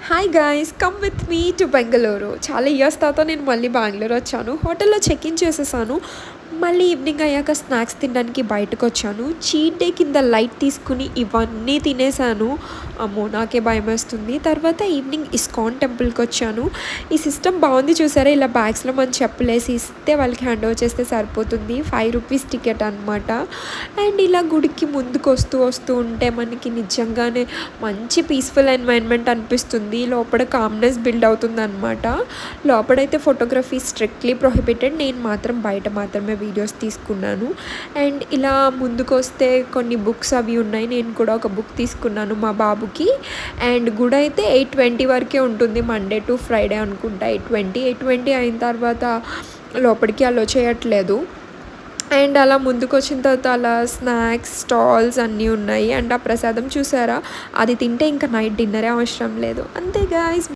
Hi guys, come with me to Bengaluru. చాలా years తర్వాత నేను మళ్ళీ బెంగళూరు వచ్చాను. హోటల్లో చెక్ ఇన్ చేసేసాను. మళ్ళీ ఈవినింగ్ అయ్యాక స్నాక్స్ తినడానికి బయటకొచ్చాను. చీట్ డే కింద లైట్ తీసుకుని ఇవన్నీ తినేసాను. అమ్మో! నాకే భయమేస్తుంది. తర్వాత ఈవినింగ్ ఇస్కాన్ టెంపుల్‌కొచ్చాను. ఈ సిస్టమ్ బావుంది చూసారా? ఇలా బ్యాగ్స్‌లో మన చెప్పులేసి ఇస్తే వాళ్ళకి హ్యాండ్ ఓవర్ చేస్తే సరిపోతుంది. ₹5 టికెట్ అనమాట. అండ్ ఇలా గుడికి వస్తూ ఉంటే మనకి నిజంగానే మంచి పీస్‌ఫుల్ ఎన్వైర్న్‌మెంట్ అనిపిస్తుంది. లోపల కామ్‌నెస్ బిల్డ్ అవుతుందనమాట. లోపడైతే ఫోటోగ్రఫీ స్ట్రిక్ట్‌లీ ప్రొహిబిటెడ్. నేను మాత్రం బయట మాత్రమే వీడియోస్ తీసుకున్నాను. అండ్ ఇలా ముందుకొస్తే కొన్ని బుక్స్ అవి ఉన్నాయి. నేను కూడా ఒక బుక్ తీసుకున్నాను మా బాబుకి. అండ్ గుడైతే 8:20 వరకే ఉంటుంది. మండే టు ఫ్రైడే అనుకుంటా. 8:20 అయిన తర్వాత లోపలికి అలో చేయట్లేదు. అండ్ అలా ముందుకొచ్చిన తర్వాత అలా స్నాక్స్ స్టాల్స్ అన్నీ ఉన్నాయి. అండ్ ఆ ప్రసాదం చూసారా? అది తింటే ఇంకా నైట్ డిన్నరే అవసరం లేదు. అంతే గాయ్స్.